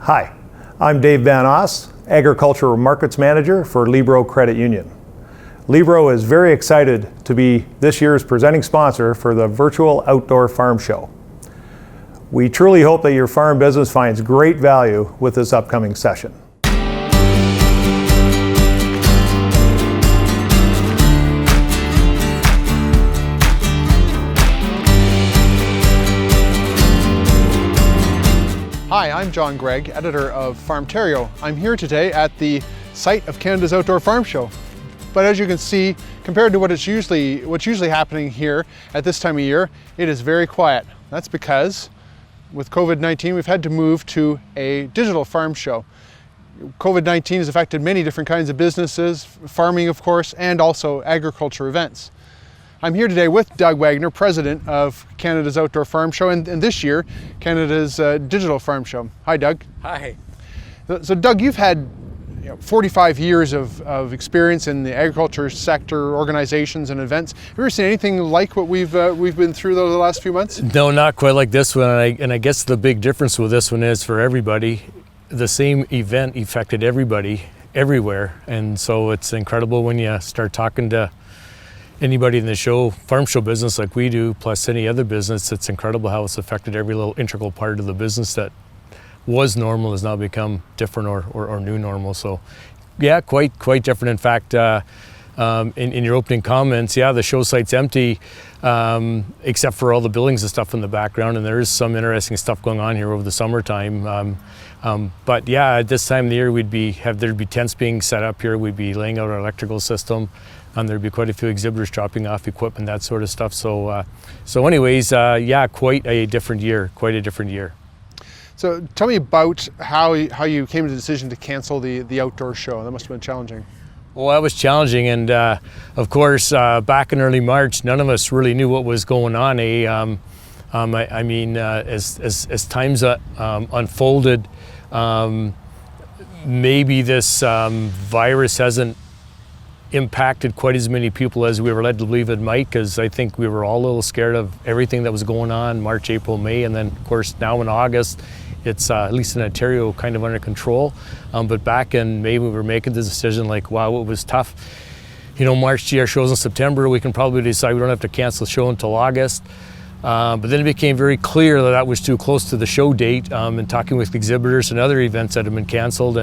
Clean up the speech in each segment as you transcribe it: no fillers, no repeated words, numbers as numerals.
Hi, I'm Dave Van Oss, Agricultural Markets Manager for Libro Credit Union. Libro is very excited to be this year's presenting sponsor for the Virtual Outdoor Farm Show. We truly hope that your farm business finds great value with this upcoming session. Hi, I'm John Gregg, editor of Farmterio. I'm here today at the site of Canada's Outdoor Farm Show. But as you can see, compared to what's usually happening here at this time of year, it is very quiet. That's because with COVID-19, we've had to move to a digital farm show. COVID-19 has affected many different kinds of businesses, farming of course, and also agriculture events. I'm here today with Doug Wagner, president of Canada's Outdoor Farm Show, and this year, Canada's Digital Farm Show. Hi, Doug. Hi. So, Doug, you've had 45 years of experience in the agriculture sector, organizations and events. Have you ever seen anything like what we've been through over the last few months? No, not quite like this one. And I guess the big difference with this one is for everybody, the same event affected everybody everywhere. And so it's incredible when you start talking to anybody in the farm show business like we do, plus any other business. It's incredible how it's affected every little integral part of the business that was normal has now become different or new normal. So yeah, quite different. In fact, in your opening comments, yeah, the show site's empty, except for all the buildings and stuff in the background, and there is some interesting stuff going on here over the summertime. But yeah, at this time of the year, there'd be tents being set up here. We'd be laying out our electrical system, and there'd be quite a few exhibitors dropping off equipment, that sort of stuff. So anyways, yeah, quite a different year. So tell me about how you came to the decision to cancel the outdoor show. That must have been challenging. Well, that was challenging, and of course, back in early March, none of us really knew what was going on. I mean, as times unfolded, maybe this virus hasn't impacted quite as many people as we were led to believe it might, because I think we were all a little scared of everything that was going on March, April, May, and then of course now in August, it's at least in Ontario kind of under control. But back in May, we were making the decision like, wow, it was tough. March GR shows in September, we can probably decide we don't have to cancel the show until August. But then it became very clear that was too close to the show date, and talking with exhibitors and other events that had been canceled.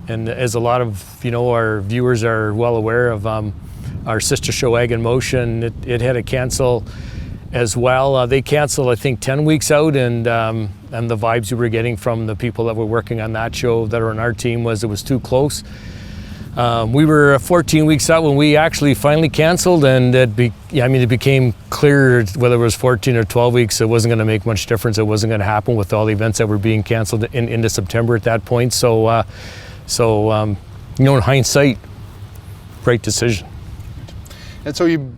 And as a lot of our viewers are well aware of, our sister show Ag in Motion, it had to cancel as well. They canceled, I think, 10 weeks out, and the vibes we were getting from the people that were working on that show that are on our team was it was too close. We were 14 weeks out when we actually finally canceled, and it became clear whether it was 14 or 12 weeks, it wasn't going to make much difference. It wasn't going to happen with all the events that were being canceled into September at that point. So in hindsight, great decision. And so you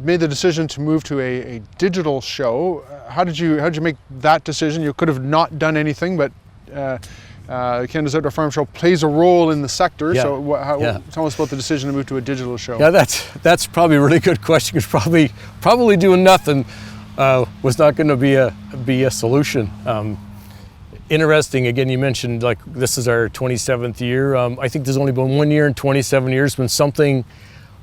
made the decision to move to a digital show. How did you make that decision? You could have not done anything, but Canada's Outdoor Farm Show plays a role in the sector. Yeah. So tell us about the decision to move to a digital show. Yeah, that's probably a really good question. It's probably doing nothing was not going to be a solution. Interesting, again, you mentioned like this is our 27th year. I think there's only been 1 year in 27 years when something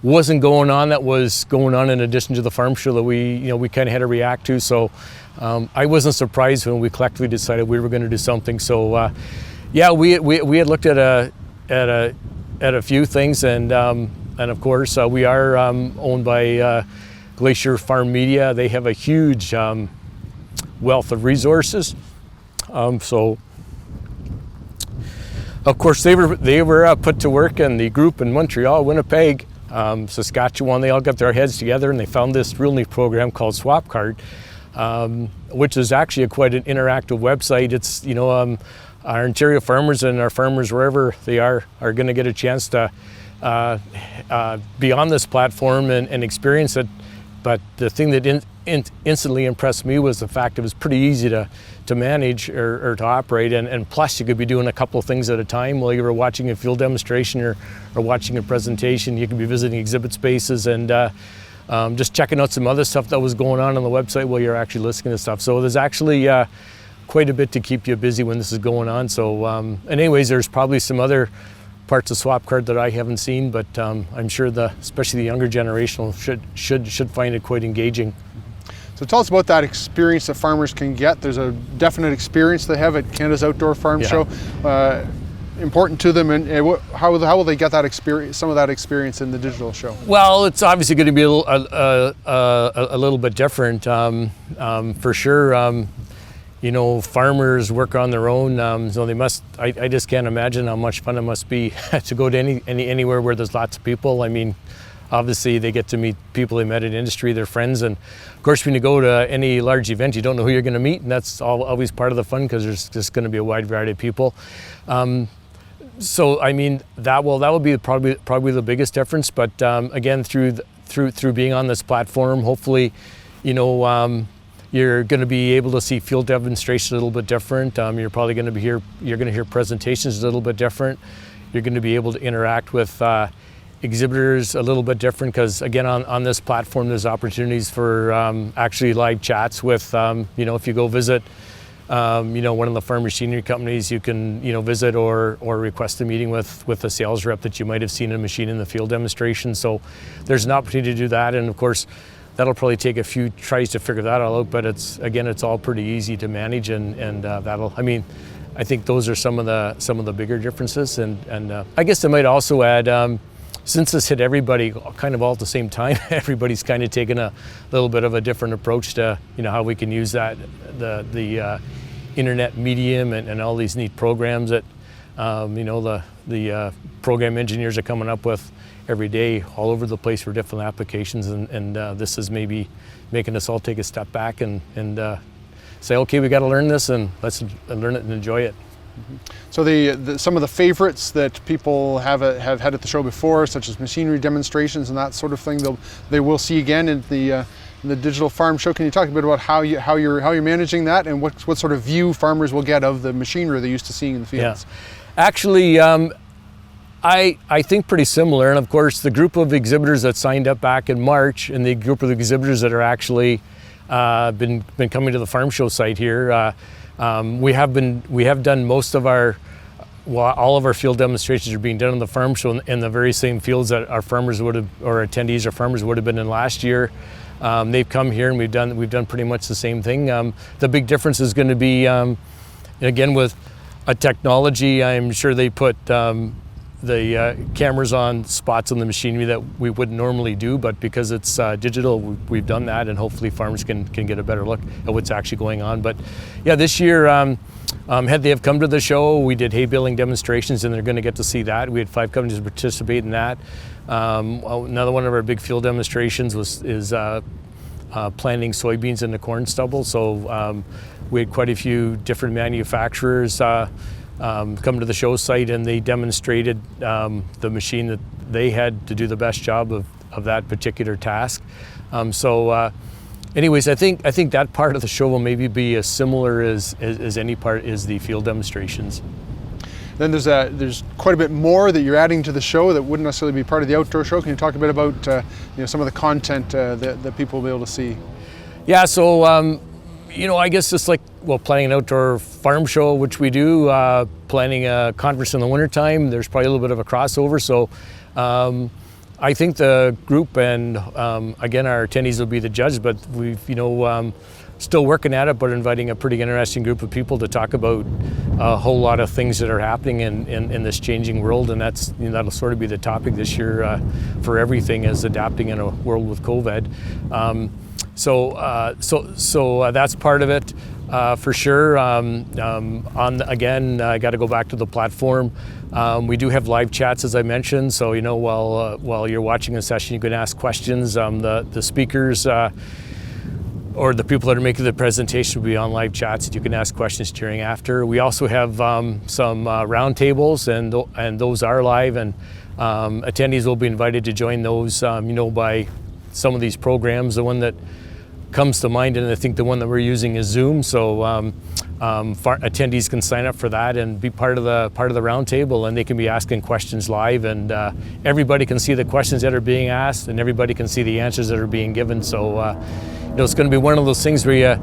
wasn't going on that was going on in addition to the farm show that we kind of had to react to. So I wasn't surprised when we collectively decided we were going to do something. So yeah, we had looked at a few things, and of course we are owned by Glacier Farm Media. They have a huge wealth of resources. So of course they were put to work, and the group in Montreal, Winnipeg, Saskatchewan, they all got their heads together and they found this real neat program called Swap Cart, which is actually quite an interactive website. It's our Ontario farmers and our farmers wherever they are going to get a chance to be on this platform and experience it. But the thing that instantly impressed me was the fact it was pretty easy to manage or to operate, and plus you could be doing a couple of things at a time while you were watching a field demonstration or watching a presentation. You could be visiting exhibit spaces and just checking out some other stuff that was going on the website while you're actually listening to stuff. So there's actually quite a bit to keep you busy when this is going on. So, and anyways, there's probably some other parts of Swap Card that I haven't seen, but I'm sure especially the younger generation should find it quite engaging. So tell us about that experience that farmers can get. There's a definite experience they have at Canada's Outdoor Farm Show. Important to them, and how will they get that experience, some of that experience in the digital show? Well, it's obviously going to be a little bit different, for sure. You know, farmers work on their own, so they must. I just can't imagine how much fun it must be to go to anywhere where there's lots of people. I mean, obviously they get to meet people they met in industry, their friends, and of course when you go to any large event, you don't know who you're going to meet, and that's always part of the fun because there's just going to be a wide variety of people. So I mean that will be probably the biggest difference. But again, through being on this platform, hopefully, you know, you're going to be able to see field demonstrations a little bit different. You're probably going to hear presentations a little bit different. You're going to be able to interact with exhibitors a little bit different because again, on this platform, there's opportunities for actually live chats with you know, if you go visit. You know, one of the farm machinery companies, you can, you know, visit or request a meeting with a sales rep that you might have seen a machine in the field demonstration. So there's an opportunity to do that, and of course that'll probably take a few tries to figure that all out, but it's all pretty easy to manage, and I mean, I think those are some of the bigger differences, and I guess I might also add, since this hit everybody kind of all at the same time, everybody's kind of taken a little bit of a different approach to, you know, how we can use the internet medium and all these neat programs that you know, the program engineers are coming up with every day all over the place for different applications, and this is maybe making us all take a step back and say, okay, we got to learn this, and let's learn it and enjoy it. So some of the favorites that people have had at the show before, such as machinery demonstrations and that sort of thing, they will see again in the digital farm show. Can you talk a bit about how you're managing that, and what sort of view farmers will get of the machinery they're used to seeing in the fields? Yeah. Actually, I think pretty similar, and of course the group of exhibitors that signed up back in March, and the group of exhibitors that are actually been coming to the farm show site here. We have done most of all of our field demonstrations are being done on the farm show in the very same fields that our farmers would have, or attendees or farmers would have been in last year. They've come here and we've done pretty much the same thing. The big difference is going to be, again, with a technology. I'm sure they put the cameras on spots on the machinery that we wouldn't normally do, but because it's digital, we've done that, and hopefully farmers can get a better look at what's actually going on. But yeah, this year, had they have come to the show, we did hay baling demonstrations, and they're going to get to see that. We had 5 companies participate in that. Another one of our big field demonstrations is planting soybeans in the corn stubble. So we had quite a few different manufacturers come to the show site, and they demonstrated the machine that they had to do the best job of that particular task. Anyways, I think that part of the show will maybe be as similar as any part is the field demonstrations. Then there's quite a bit more that you're adding to the show that wouldn't necessarily be part of the outdoor show. Can you talk a bit about you know, some of the content that people will be able to see? Yeah, so you know, I guess just like, well, planning an outdoor farm show, which we do, planning a conference in the wintertime, there's probably a little bit of a crossover. So I think the group and again, our attendees will be the judge, but we've, you know, still working at it, but inviting a pretty interesting group of people to talk about a whole lot of things that are happening in this changing world, and that's, you know, that'll sort of be the topic this year for everything, is adapting in a world with COVID. So that's part of it for sure. Again, I got to go back to the platform. We do have live chats, as I mentioned. So, you know, while you're watching a session, you can ask questions. The speakers or the people that are making the presentation will be on live chats that you can ask questions during after. We also have some roundtables, and those are live, and attendees will be invited to join those, you know, by some of these programs. The one that comes to mind, and I think the one that we're using, is Zoom. So attendees can sign up for that and be part of the roundtable, and they can be asking questions live, and everybody can see the questions that are being asked, and everybody can see the answers that are being given. So you know, it's going to be one of those things where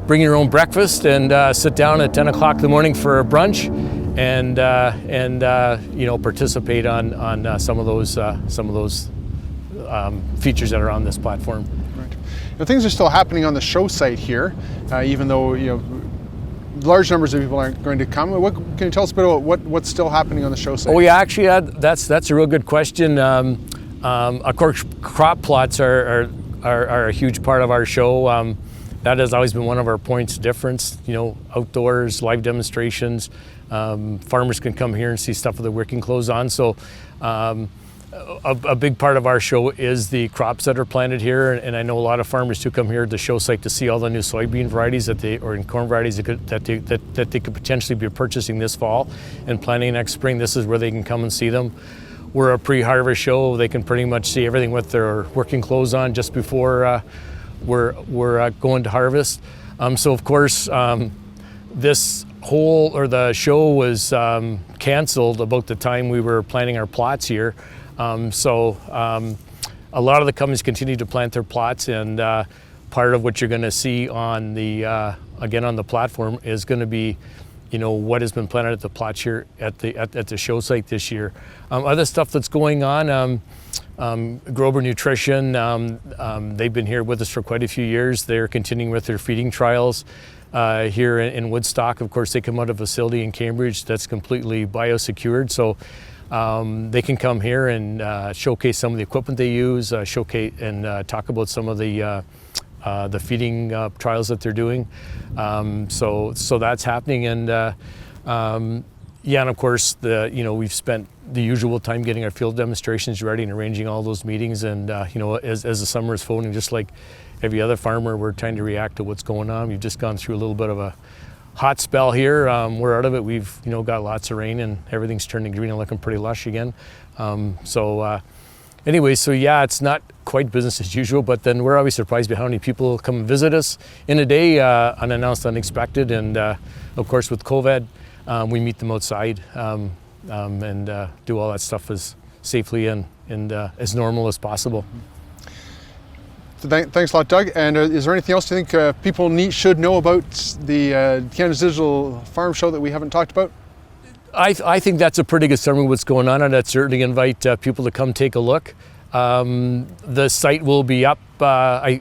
bring your own breakfast and sit down at 10 o'clock in the morning for a brunch, and you know, participate on some of those features that are on this platform. Right. Now, things are still happening on the show site here, even though, you know, large numbers of people aren't going to come. What can you tell us a bit about what's still happening on the show site? Oh yeah, actually, that's a real good question. Of course, crop plots are a huge part of our show. That has always been one of our points of difference. You know, outdoors, live demonstrations. Farmers can come here and see stuff with their working clothes on. So a big part of our show is the crops that are planted here, and I know a lot of farmers do come here to the show site to see all the new soybean varieties or corn varieties that they could potentially be purchasing this fall and planting next spring. This is where they can come and see them. We're a pre-harvest show. They can pretty much see everything with their working clothes on just before we're going to harvest. So of course, the show was canceled about the time we were planting our plots here. A lot of the companies continue to plant their plots, and part of what you're going to see on the again on the platform is going to be, you know, what has been planted at the plots here at the show site this year. Other stuff that's going on, Grover Nutrition, they've been here with us for quite a few years. They're continuing with their feeding trials here in Woodstock. Of course, they come out of a facility in Cambridge that's completely biosecured, so they can come here and showcase some of the equipment they use, showcase and talk about some of the feeding trials that they're doing. So that's happening, and yeah, and of course, you know, we've spent the usual time getting our field demonstrations ready and arranging all those meetings, and you know, as the summer is folding, just like every other farmer, we're trying to react to what's going on. We've just gone through a little bit of a hot spell here. We're out of it. We've, you know, got lots of rain and everything's turning green and looking pretty lush again. Anyway, so yeah, it's not quite business as usual, but then we're always surprised by how many people come and visit us in a day, unannounced, unexpected, and of course with COVID, we meet them outside and do all that stuff as safely and as normal as possible. Thanks a lot, Doug. And is there anything else you think people should know about the Canada's Digital Farm Show that we haven't talked about? I think that's a pretty good summary of what's going on, and I'd certainly invite people to come take a look. The site will be up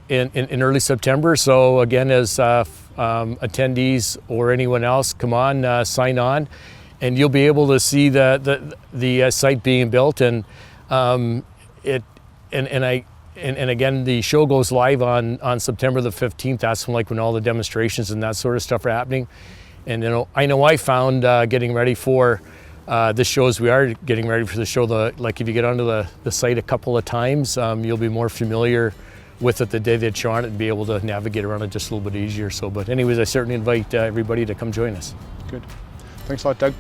in early September, so again, as attendees or anyone else, come on, sign on, and you'll be able to see the site being built, and again, the show goes live on September the 15th. That's when all the demonstrations and that sort of stuff are happening. And you know, I found getting ready for the shows, we are getting ready for the show. Like if you get onto the site a couple of times, you'll be more familiar with it the day that you're on it and be able to navigate around it just a little bit easier. So, but anyways, I certainly invite everybody to come join us. Good. Thanks a lot, Doug.